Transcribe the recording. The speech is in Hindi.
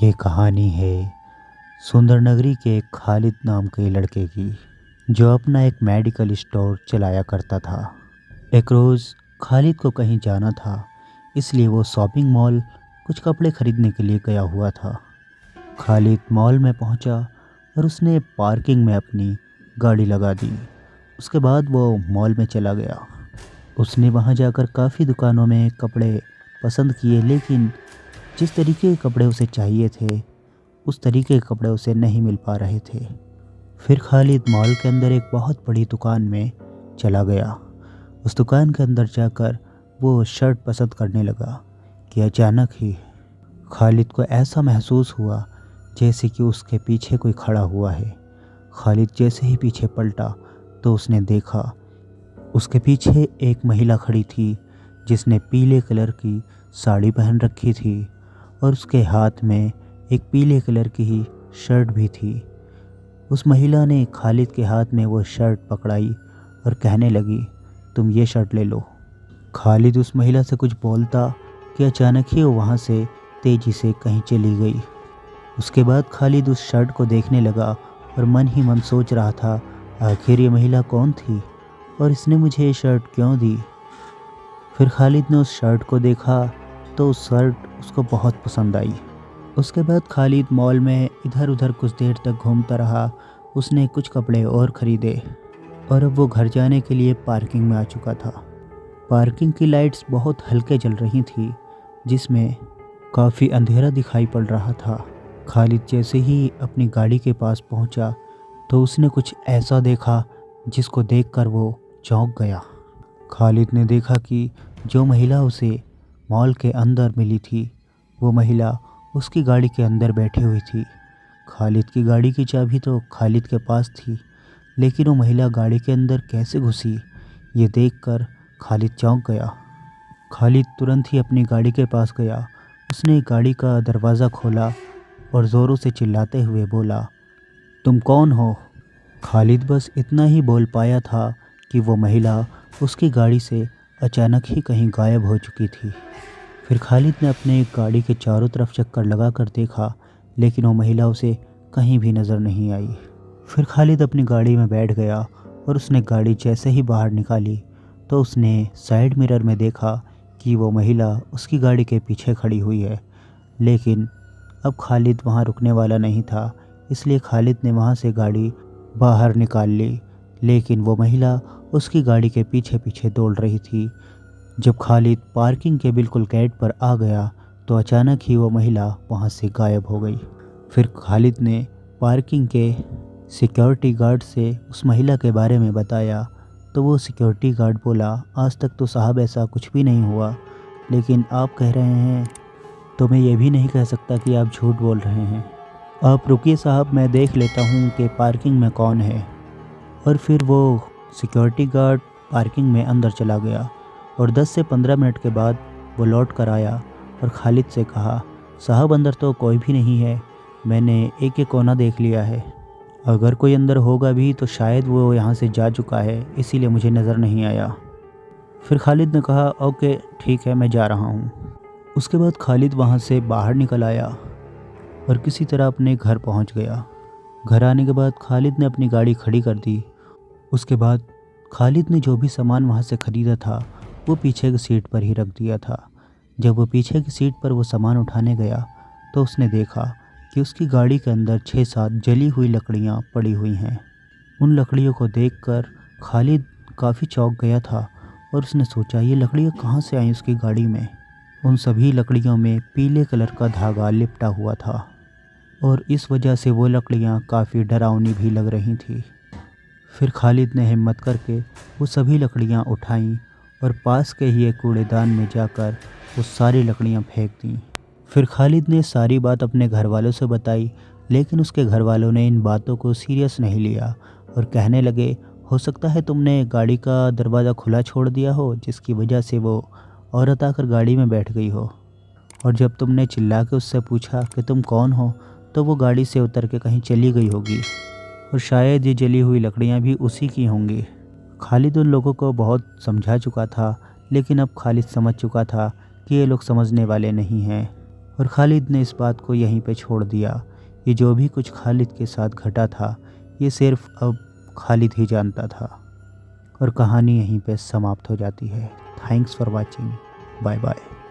ये कहानी है सुंदर नगरी के एक खालिद नाम के लड़के की, जो अपना एक मेडिकल स्टोर चलाया करता था। एक रोज़ खालिद को कहीं जाना था, इसलिए वो शॉपिंग मॉल कुछ कपड़े खरीदने के लिए गया हुआ था। खालिद मॉल में पहुंचा और उसने पार्किंग में अपनी गाड़ी लगा दी। उसके बाद वो मॉल में चला गया। उसने वहां जाकर काफ़ी दुकानों में कपड़े पसंद किए, लेकिन जिस तरीके के कपड़े उसे चाहिए थे उस तरीके के कपड़े उसे नहीं मिल पा रहे थे। फिर खालिद मॉल के अंदर एक बहुत बड़ी दुकान में चला गया। उस दुकान के अंदर जाकर वो शर्ट पसंद करने लगा कि अचानक ही खालिद को ऐसा महसूस हुआ जैसे कि उसके पीछे कोई खड़ा हुआ है। खालिद जैसे ही पीछे पलटा तो उसने देखा उसके पीछे एक महिला खड़ी थी, जिसने पीले कलर की साड़ी पहन रखी थी और उसके हाथ में एक पीले कलर की ही शर्ट भी थी। उस महिला ने खालिद के हाथ में वो शर्ट पकड़ाई और कहने लगी, तुम ये शर्ट ले लो। खालिद उस महिला से कुछ बोलता कि अचानक ही वो वहाँ से तेज़ी से कहीं चली गई। उसके बाद खालिद उस शर्ट को देखने लगा और मन ही मन सोच रहा था, आखिर ये महिला कौन थी और इसने मुझे ये शर्ट क्यों दी। फिर खालिद ने उस शर्ट को देखा तो उस शर्ट उसको बहुत पसंद आई। उसके बाद खालिद मॉल में इधर उधर कुछ देर तक घूमता रहा। उसने कुछ कपड़े और ख़रीदे और अब वो घर जाने के लिए पार्किंग में आ चुका था। पार्किंग की लाइट्स बहुत हल्के जल रही थी, जिसमें काफ़ी अंधेरा दिखाई पड़ रहा था। खालिद जैसे ही अपनी गाड़ी के पास पहुंचा तो उसने कुछ ऐसा देखा जिसको देखकर वो चौंक गया। खालिद ने देखा कि जो महिला उसे मॉल के अंदर मिली थी, वो महिला उसकी गाड़ी के अंदर बैठी हुई थी। खालिद की गाड़ी की चाबी तो खालिद के पास थी, लेकिन वो महिला गाड़ी के अंदर कैसे घुसी, ये देखकर खालिद चौंक गया। खालिद तुरंत ही अपनी गाड़ी के पास गया। उसने गाड़ी का दरवाज़ा खोला और ज़ोरों से चिल्लाते हुए बोला, तुम कौन हो। खालिद बस इतना ही बोल पाया था कि वो महिला उसकी गाड़ी से अचानक ही कहीं गायब हो चुकी थी। फिर खालिद ने अपने गाड़ी के चारों तरफ चक्कर लगा कर देखा, लेकिन वो महिला उसे कहीं भी नज़र नहीं आई। फिर खालिद अपनी गाड़ी में बैठ गया और उसने गाड़ी जैसे ही बाहर निकाली तो उसने साइड मिरर में देखा कि वो महिला उसकी गाड़ी के पीछे खड़ी हुई है। लेकिन अब खालिद वहाँ रुकने वाला नहीं था, इसलिए खालिद ने वहाँ से गाड़ी बाहर निकाल ली, लेकिन वो महिला उसकी गाड़ी के पीछे पीछे दौड़ रही थी। जब खालिद पार्किंग के बिल्कुल गेट पर आ गया तो अचानक ही वो महिला वहाँ से गायब हो गई। फिर खालिद ने पार्किंग के सिक्योरिटी गार्ड से उस महिला के बारे में बताया तो वो सिक्योरिटी गार्ड बोला, आज तक तो साहब ऐसा कुछ भी नहीं हुआ, लेकिन आप कह रहे हैं तो मैं ये भी नहीं कह सकता कि आप झूठ बोल रहे हैं। आप रुकिए साहब, मैं देख लेता हूँ कि पार्किंग में कौन है। और फिर वो सिक्योरिटी गार्ड पार्किंग में अंदर चला गया और 10 से 15 मिनट के बाद वो लौट कर आया और खालिद से कहा, साहब अंदर तो कोई भी नहीं है, मैंने एक एक कोना देख लिया है, अगर कोई अंदर होगा भी तो शायद वो यहाँ से जा चुका है, इसीलिए मुझे नज़र नहीं आया। फिर खालिद ने कहा, ओके ठीक है, मैं जा रहा हूँ। उसके बाद खालिद वहाँ से बाहर निकल आया और किसी तरह अपने घर पहुँच गया। घर आने के बाद खालिद ने अपनी गाड़ी खड़ी कर दी। उसके बाद खालिद ने जो भी सामान वहाँ से ख़रीदा था वो पीछे की सीट पर ही रख दिया था। जब वो पीछे की सीट पर वो सामान उठाने गया तो उसने देखा कि उसकी गाड़ी के अंदर 6-7 जली हुई लकड़ियाँ पड़ी हुई हैं। उन लकड़ियों को देखकर खालिद काफ़ी चौंक गया था और उसने सोचा, ये लकड़ियाँ कहाँ से आई उसकी गाड़ी में। उन सभी लकड़ियों में पीले कलर का धागा लिपटा हुआ था और इस वजह से वो लकड़ियाँ काफ़ी डरावनी भी लग रही थी। फिर खालिद ने हिम्मत करके वो सभी लकड़ियाँ उठाईं और पास के ही एक कूड़ेदान में जाकर वो सारी लकड़ियाँ फेंक दीं। फिर खालिद ने सारी बात अपने घर वालों से बताई, लेकिन उसके घर वालों ने इन बातों को सीरियस नहीं लिया और कहने लगे, हो सकता है तुमने गाड़ी का दरवाज़ा खुला छोड़ दिया हो, जिसकी वजह से वो औरत आकर गाड़ी में बैठ गई हो, और जब तुमने चिल्ला के उससे पूछा कि तुम कौन हो तो वो गाड़ी से उतर के कहीं चली गई होगी और शायद ये जली हुई लकड़ियाँ भी उसी की होंगी। खालिद उन लोगों को बहुत समझा चुका था, लेकिन अब खालिद समझ चुका था कि ये लोग समझने वाले नहीं हैं। और खालिद ने इस बात को यहीं पे छोड़ दिया। ये जो भी कुछ खालिद के साथ घटा था ये सिर्फ अब खालिद ही जानता था। और कहानी यहीं पे समाप्त हो जाती है। Thanks for watching. Bye bye.